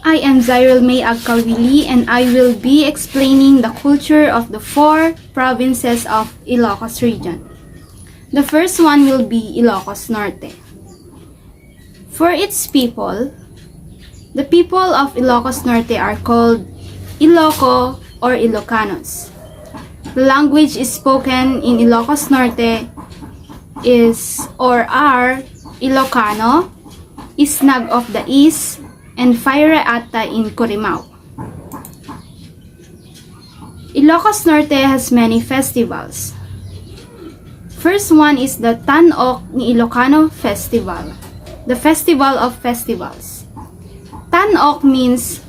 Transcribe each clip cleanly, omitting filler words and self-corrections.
I am Zyril May Agkawili and I will be explaining the culture of the 4 provinces of Ilocos region. The first one will be Ilocos Norte. For its people, the people of Ilocos Norte are called Iloco or Ilocanos. The language is spoken in Ilocos Norte is or are Ilocano, Isnag of the East, and Fire Ata in Corimao. Ilocos Norte has many festivals. First one is the Tan-Ok ni Ilocano Festival, the Festival of Festivals. Tan-Ok means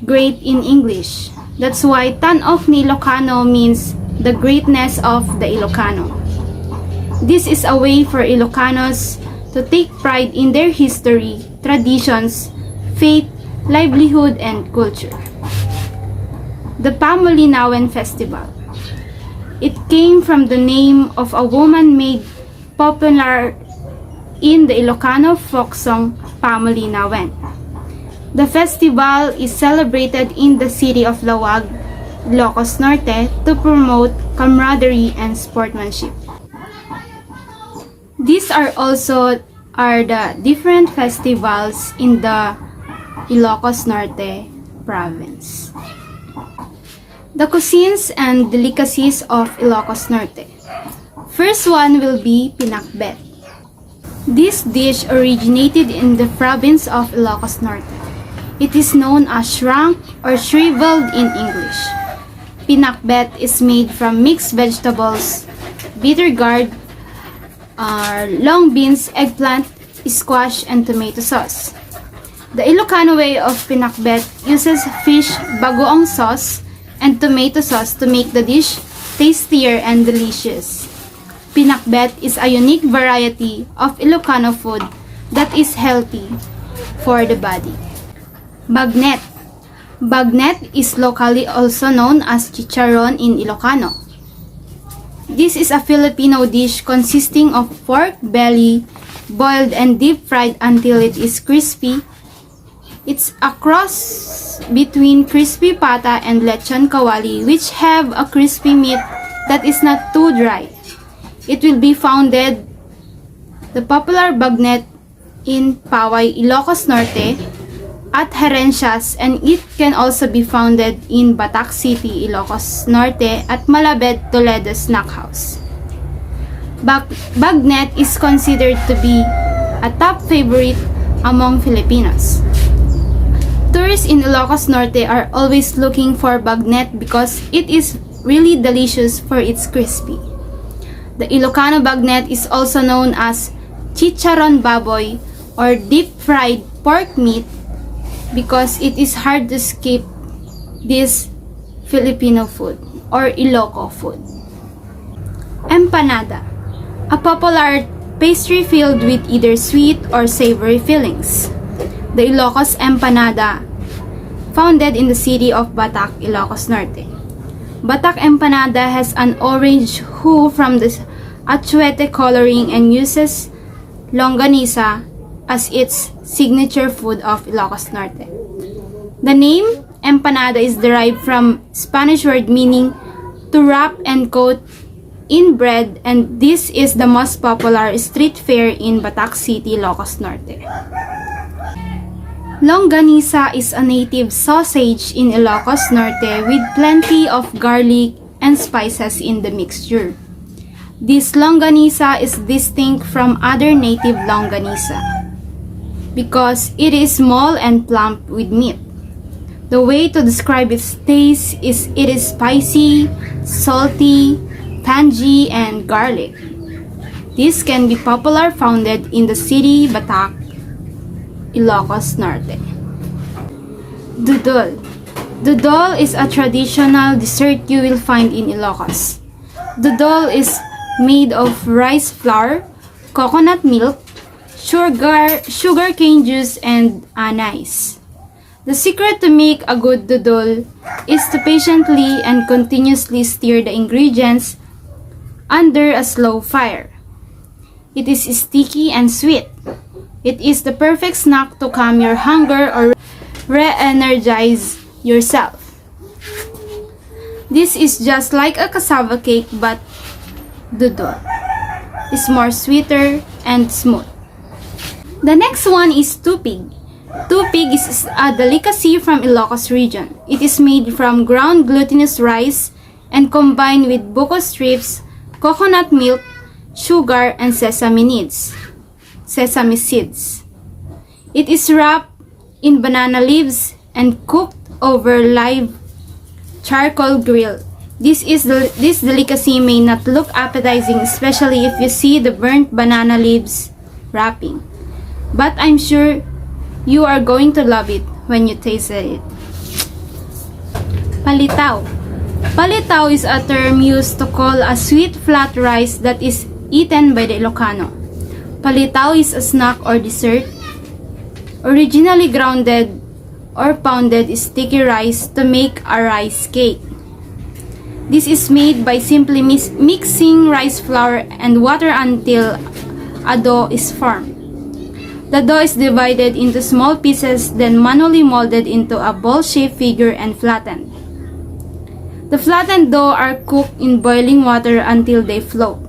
great in English. That's why Tan-Ok ni Ilocano means the greatness of the Ilocano. This is a way for Ilocanos to take pride in their history, traditions, faith, livelihood, and culture. The Pamolinawen Festival. It came from the name of a woman made popular in the Ilocano folk song Pamolinawen. The festival is celebrated in the city of Lawag, Ilocos Norte, to promote camaraderie and sportsmanship. These are the different festivals in the Ilocos Norte province. The cuisines and delicacies of Ilocos Norte. First one will be pinakbet. This dish originated in the province of Ilocos Norte. It is known as shrunk or shriveled in English. Pinakbet is made from mixed vegetables, bitter gourd, long beans, eggplant, squash, and tomato sauce. The Ilocano way of pinakbet uses fish bagoong sauce and tomato sauce to make the dish tastier and delicious. Pinakbet is a unique variety of Ilocano food that is healthy for the body. Bagnet. Bagnet is locally also known as chicharon in Ilocano. This is a Filipino dish consisting of pork belly, boiled and deep fried until it is crispy. It's a cross between crispy pata and lechon kawali, which have a crispy meat that is not too dry. It will be founded the popular bagnet in Paway, Ilocos Norte, at Herencias, and it can also be founded in Batac City, Ilocos Norte, at Malabed, Toledo Snack House. Bagnet is considered to be a top favorite among Filipinos. Tourists in Ilocos Norte are always looking for bagnet because it is really delicious for its crispy. The Ilocano bagnet is also known as chicharon baboy or deep fried pork meat because it is hard to skip this Filipino food or Iloco food. Empanada, a popular pastry filled with either sweet or savory fillings. The Ilocos Empanada, founded in the city of Batac, Ilocos Norte. Batac Empanada has an orange hue from the achuete coloring and uses longanisa as its signature food of Ilocos Norte. The name empanada is derived from Spanish word meaning to wrap and coat in bread, and this is the most popular street fare in Batac City, Ilocos Norte. Longanisa is a native sausage in Ilocos Norte with plenty of garlic and spices in the mixture. This longanisa is distinct from other native longanisa because it is small and plump with meat. The way to describe its taste is it is spicy, salty, tangy, and garlic. This can be popular founded in the city Batac, Ilocos Norte. Dudol. Dudol is a traditional dessert you will find in Ilocos. Dudol is made of rice flour, coconut milk, sugar cane juice, and anise. The secret to make a good dudol is to patiently and continuously stir the ingredients under a slow fire. It is sticky and sweet. It is the perfect snack to calm your hunger or re-energize yourself. This is just like a cassava cake, but dudo is more sweeter and smooth. The next one is tupig. Tupig is a delicacy from Ilocos region. It is made from ground glutinous rice and combined with buko strips, coconut milk, sugar, and sesame seeds. It is wrapped in banana leaves and cooked over live charcoal grill. This delicacy may not look appetizing, especially if you see the burnt banana leaves wrapping. But I'm sure you are going to love it when you taste it. Palitaw. Palitaw is a term used to call a sweet flat rice that is eaten by the Ilocano. Palitaw is a snack or dessert, originally grounded or pounded sticky rice to make a rice cake. This is made by simply mixing rice flour and water until a dough is formed. The dough is divided into small pieces, then manually molded into a ball-shaped figure and flattened. The flattened dough are cooked in boiling water until they float.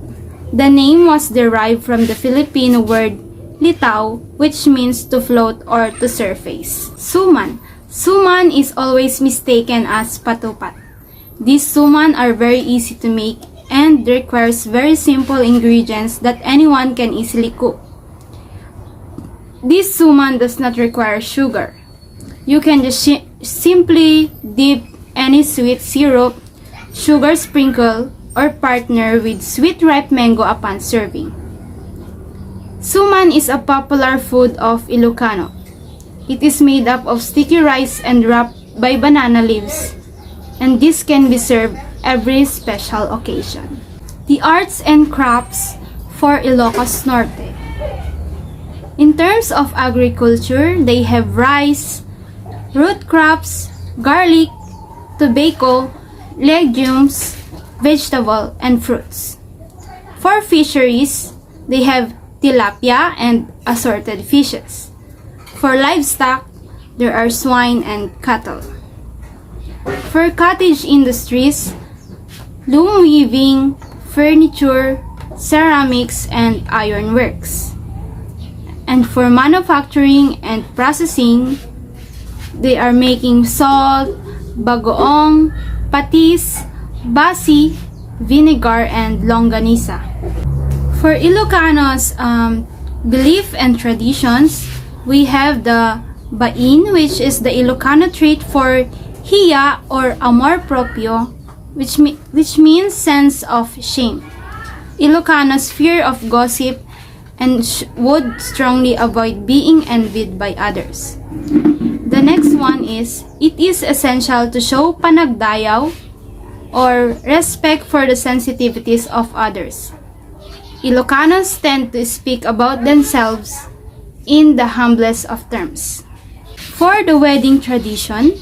The name was derived from the Filipino word litaw, which means to float or to surface. Suman. Suman is always mistaken as patupat. These suman are very easy to make and requires very simple ingredients that anyone can easily cook. This suman does not require sugar. You can just simply dip any sweet syrup, sugar sprinkle, or partner with sweet ripe mango upon serving. Suman is a popular food of Ilocano. It is made up of sticky rice and wrapped by banana leaves, and this can be served every special occasion. The arts and crafts for Ilocos Norte. In terms of agriculture, they have rice, root crops, garlic, tobacco, legumes, vegetable, and fruits. For fisheries, they have tilapia and assorted fishes. For livestock, there are swine and cattle. For cottage industries, loom weaving, furniture, ceramics, and ironworks. And for manufacturing and processing, they are making salt, bagoong, patis, basi, vinegar, and longganisa. For Ilocanos' belief and traditions, we have the bain, which is the Ilocano trait for hiya or amor propio, which means sense of shame. Ilocanos' fear of gossip and would strongly avoid being envied by others. The next one is, it is essential to show panagdayaw or respect for the sensitivities of others. Ilocanos tend to speak about themselves in the humblest of terms. For the wedding tradition,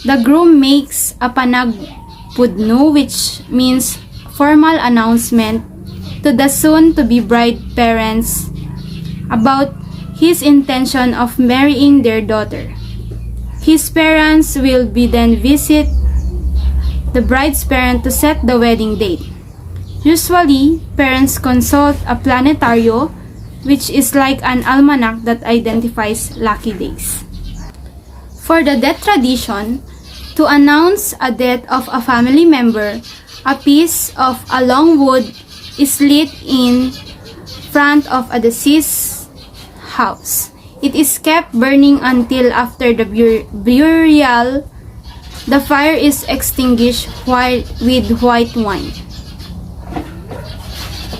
the groom makes a panagpudno, which means formal announcement to the soon-to-be bride parents about his intention of marrying their daughter. His parents will be then visit the bride's parent to set the wedding date. Usually, parents consult a planetario, which is like an almanac that identifies lucky days. For the death tradition, to announce a death of a family member, a piece of a long wood is lit in front of a deceased house. It is kept burning until after the burial, the fire is extinguished with white wine.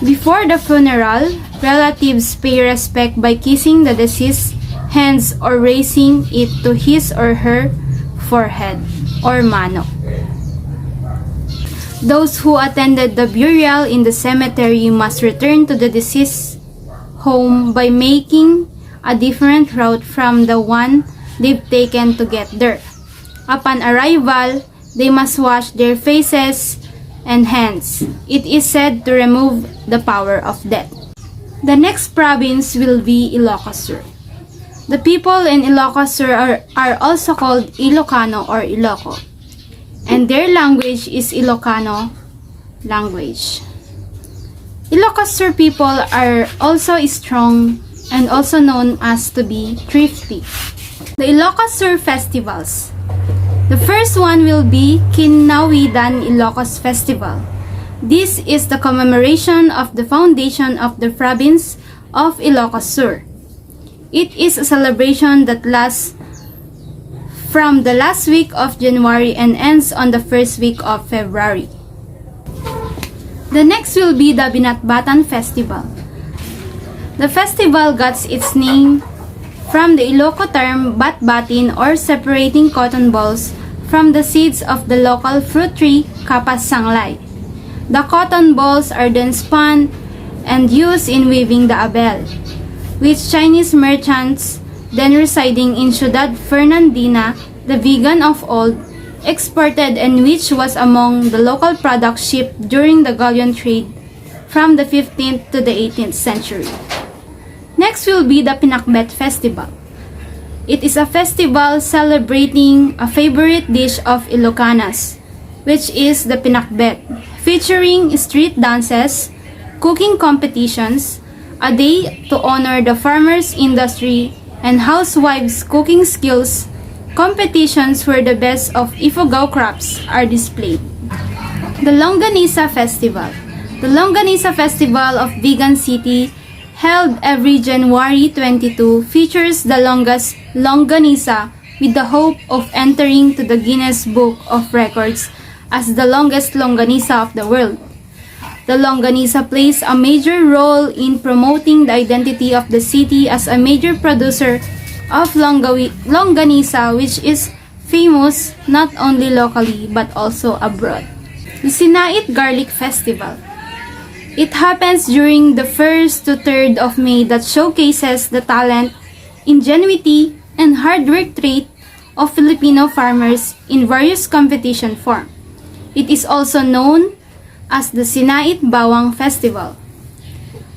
Before the funeral, relatives pay respect by kissing the deceased's hands or raising it to his or her forehead or mano. Those who attended the burial in the cemetery must return to the deceased's home by making a different route from the one they've taken to get there. Upon arrival, they must wash their faces and hands. It is said to remove the power of death. The next province will be Ilocos Sur. The people in Ilocos Sur are also called Ilocano or Iloco, and their language is Ilocano language. Ilocos Sur people are also strong and also known as to be thrifty. The Ilocos Sur festivals. The first one will be Kinawidan Ilocos Festival. This is the commemoration of the foundation of the province of Ilocos Sur. It is a celebration that lasts from the last week of January and ends on the first week of February. The next will be the Binatbatan Festival. The festival got its name from the Iloco term batbatin or separating cotton balls from the seeds of the local fruit tree Kapas Sanglay. The cotton balls are then spun and used in weaving the abel, which Chinese merchants then residing in Ciudad Fernandina, the vegan of old, exported and which was among the local products shipped during the galleon trade from the 15th to the 18th century. Next will be the Pinakbet Festival. It is a festival celebrating a favorite dish of Ilocanas, which is the Pinakbet, featuring street dances, cooking competitions, a day to honor the farmers' industry and housewives' cooking skills, competitions where the best of Ifugao crops are displayed. The Longanisa Festival. The Longanisa Festival of Vigan City, held every January 22, features the longest longanisa with the hope of entering to the Guinness Book of Records as the longest longanisa of the world. The longanisa plays a major role in promoting the identity of the city as a major producer of longanisa, which is famous not only locally but also abroad. The Sinait Garlic Festival. It happens during the 1st to 3rd of May that showcases the talent, ingenuity, and hard work trait of Filipino farmers in various competition form. It is also known as the Sinait Bawang Festival.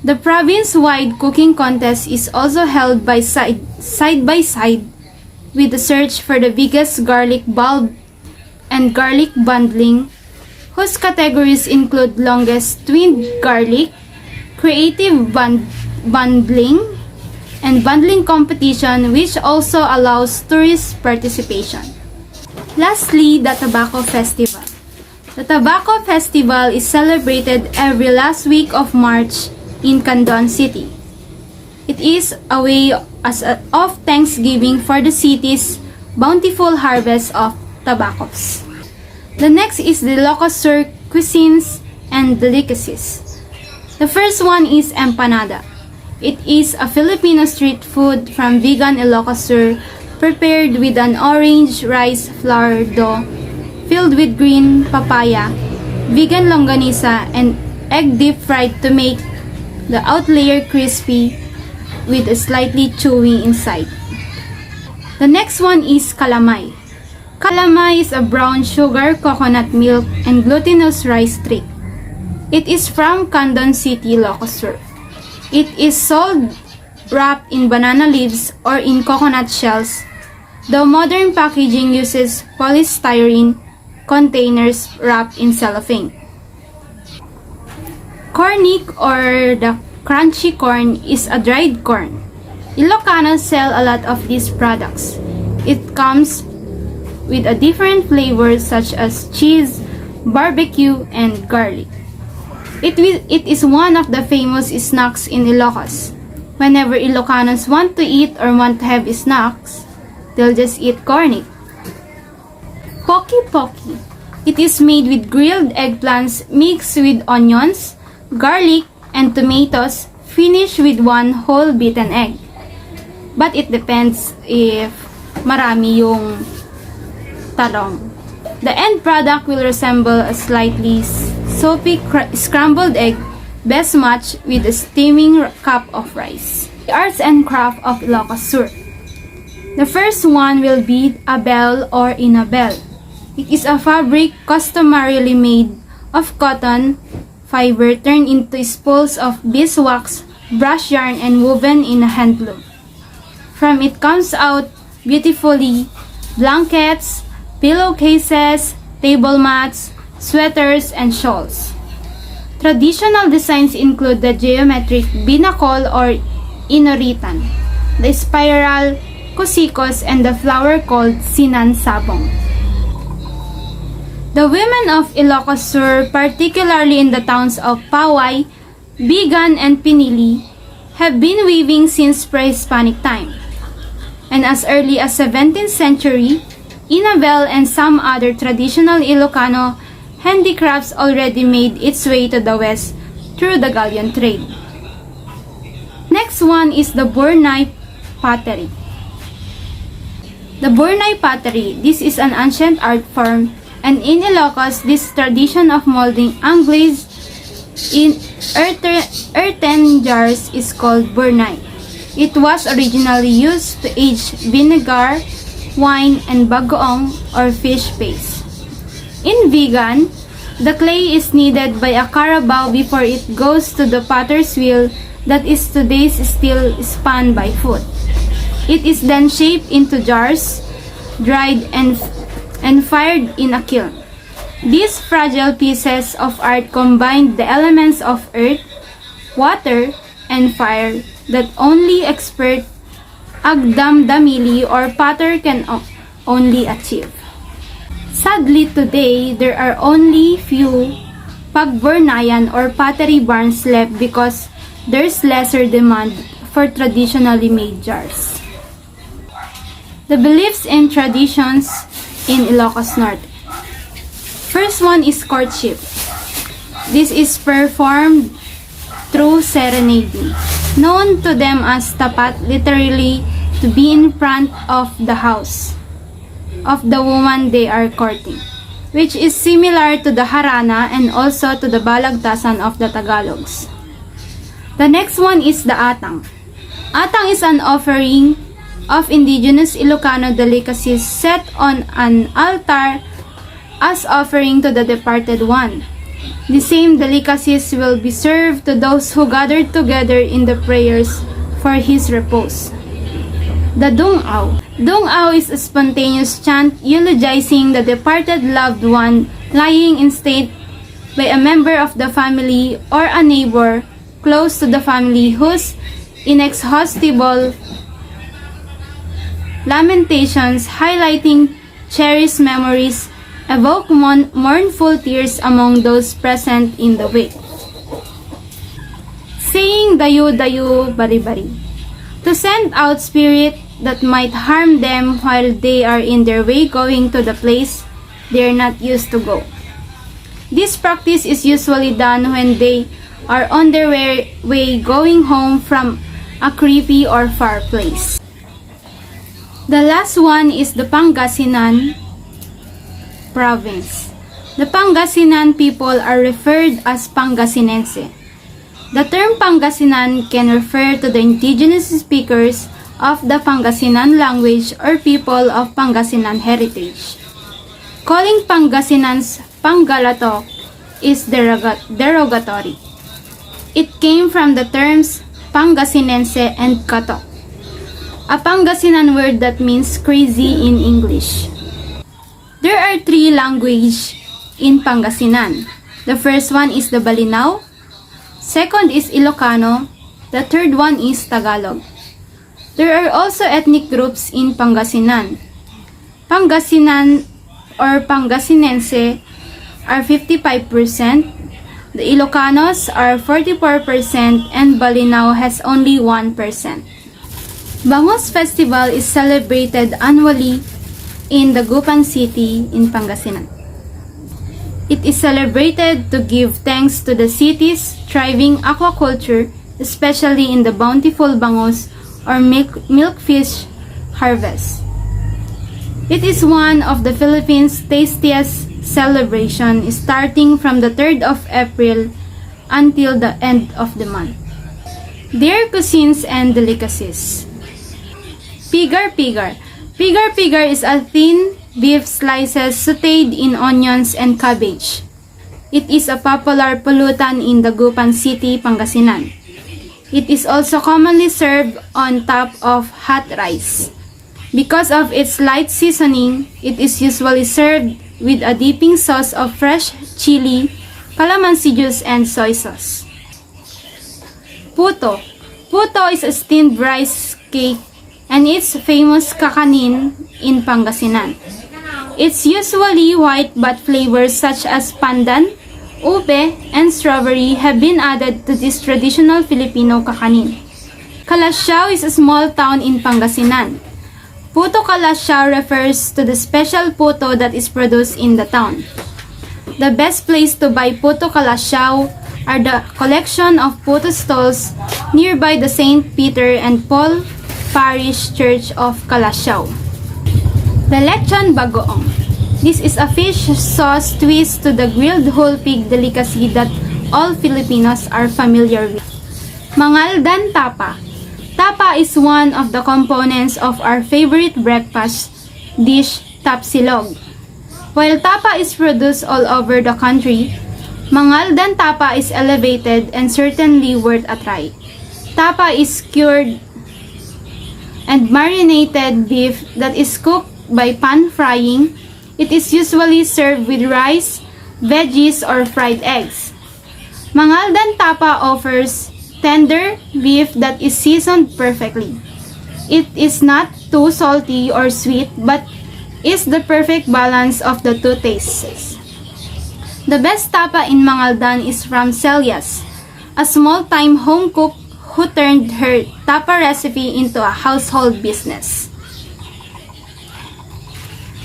The province-wide cooking contest is also held by side by side with the search for the biggest garlic bulb and garlic bundling, whose categories include longest twinned garlic, creative bundling, and bundling competition, which also allows tourist participation. Lastly, the Tobacco Festival. The Tobacco Festival is celebrated every last week of March in Candon City. It is a way of thanksgiving for the city's bountiful harvest of tobaccos. The next is the Ilocos Sur cuisines and delicacies. The first one is empanada. It is a Filipino street food from vegan Ilocos Sur, prepared with an orange rice flour dough filled with green papaya, vegan longanisa, and egg deep fried to make the out layer crispy with a slightly chewy inside. The next one is calamay. Calamay is a brown sugar, coconut milk, and glutinous rice treat. It is from Candon City, Ilocos Sur. It is sold wrapped in banana leaves or in coconut shells, though modern packaging uses polystyrene containers wrapped in cellophane. Cornic or the crunchy corn is a dried corn. Ilocanos sell a lot of these products. It comes with a different flavors such as cheese, barbecue, and garlic. It is one of the famous snacks in Ilocos. Whenever Ilocanos want to eat or want to have snacks, they'll just eat cornic. Poki Poki. It is made with grilled eggplants mixed with onions, garlic, and tomatoes, finished with one whole beaten egg. But it depends if marami yung talong. The end product will resemble a slightly soapy scrambled egg, best matched with a steaming cup of rice. The arts and craft of Ilocos Sur. The first one will be abel or inabel. It is a fabric customarily made of cotton fiber turned into spools of beeswax, brush yarn, and woven in a handloom. From it comes out beautifully blankets, pillowcases, table mats, sweaters, and shawls. Traditional designs include the geometric binakol or inuritan, the spiral kusikos, and the flower called sinansabong. The women of Ilocos Sur, particularly in the towns of Paway, Bigan, and Pinili, have been weaving since pre-Hispanic time. And as early as 17th century, Inabel and some other traditional Ilocano handicrafts already made its way to the west through the galleon trade. Next one is the Burnay pottery. The Burnay pottery, this is an ancient art form, and in Ilocos, this tradition of molding unglazed in earthen jars is called Burnay. It was originally used to age vinegar, wine, and bagoong or fish paste. In vegan, the clay is kneaded by a carabao before it goes to the potter's wheel that is today's still spun by foot. It is then shaped into jars, dried, and fired in a kiln. These fragile pieces of art combine the elements of earth, water, and fire that only expert agdamdamili or potter can only achieve. Sadly today, there are only few pagburnayan or pottery barns left because there's lesser demand for traditionally made jars. The beliefs and traditions in Ilocos Norte. First one is courtship. This is performed through serenading, known to them as tapat, literally to be in front of the house of the woman they are courting, which is similar to the harana and also to the balagtasan of the Tagalogs. The next one is the atang. Atang is an offering of indigenous Ilocano delicacies set on an altar as offering to the departed one. The same delicacies will be served to those who gathered together in the prayers for his repose. The Dungaw. Dungaw is a spontaneous chant eulogizing the departed loved one lying in state by a member of the family or a neighbor close to the family whose inexhaustible lamentations highlighting cherished memories evoke mournful tears among those present in the wake. Saying dayu dayu bari bari, to send out spirit that might harm them while they are in their way going to the place they are not used to go. This practice is usually done when they are on their way going home from a creepy or far place. The last one is the Pangasinan province. The Pangasinan people are referred as Pangasinense. The term Pangasinan can refer to the indigenous speakers of the Pangasinan language or people of Pangasinan heritage. Calling Pangasinans Panggalatok is derogatory. It came from the terms Pangasinense and Katok, a Pangasinan word that means crazy in English. There are 3 languages in Pangasinan. The first one is the Balinaw, second is Ilocano, the third one is Tagalog. There are also ethnic groups in Pangasinan. Pangasinan or Pangasinense are 55%, the Ilocanos are 44%, and Balinaw has only 1%. Bangos Festival is celebrated annually in Dagupan City in Pangasinan. It is celebrated to give thanks to the city's thriving aquaculture, especially in the bountiful bangos or milkfish harvest. It is one of the Philippines' tastiest celebration, starting from the 3rd of April until the end of the month. Their cuisines and delicacies. Pigar-pigar. Pigar-pigar is a thin beef slices sautéed in onions and cabbage. It is a popular pulutan in Dagupan City, Pangasinan. It is also commonly served on top of hot rice. Because of its light seasoning, it is usually served with a dipping sauce of fresh chili, calamansi juice, and soy sauce. Puto. Puto is a steamed rice cake and it's famous kakanin in Pangasinan. It's usually white but flavors such as pandan, ube, and strawberry have been added to this traditional Filipino kakanin. Calasiao is a small town in Pangasinan. Puto Calasiao refers to the special puto that is produced in the town. The best place to buy Puto Calasiao are the collection of puto stalls nearby the St. Peter and Paul Parish Church of Calasiao. The lechon bagoong. This is a fish sauce twist to the grilled whole pig delicacy that all Filipinos are familiar with. Mangaldan tapa. Tapa is one of the components of our favorite breakfast dish, tapsilog. While tapa is produced all over the country, Mangaldan tapa is elevated and certainly worth a try. Tapa is cured and marinated beef that is cooked by pan frying. It is usually served with rice, veggies, or fried eggs. Mangaldan tapa offers tender beef that is seasoned perfectly. It is not too salty or sweet but is the perfect balance of the two tastes. The best tapa in Mangaldan is from Celias, a small-time home cook who turned her tapa recipe into a household business.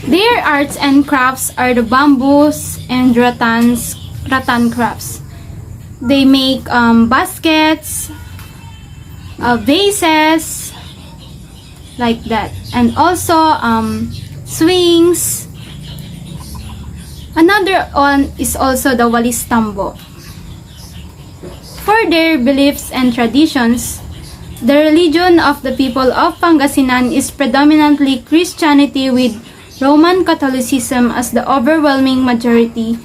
Their arts and crafts are the bamboos and rattan crafts. They make baskets, vases, like that, and also swings. Another one is also the Walis Tambo. For their beliefs and traditions, the religion of the people of Pangasinan is predominantly Christianity with Roman Catholicism as the overwhelming majority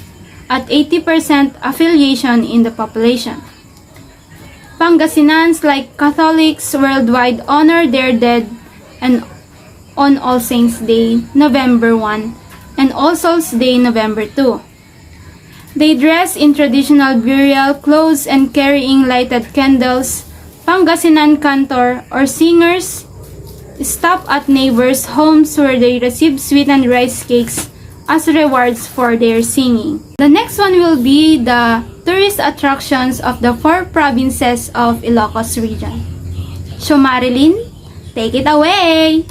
at 80% affiliation in the population. Pangasinans, like Catholics worldwide, honor their dead and on All Saints Day, November 1, and All Souls Day, November 2. They dress in traditional burial clothes and carrying lighted candles. Pangasinan cantor or singers stop at neighbors' homes where they receive sweetened rice cakes as rewards for their singing. The next one will be the tourist attractions of the 4 provinces of Ilocos region. So Marilyn, take it away!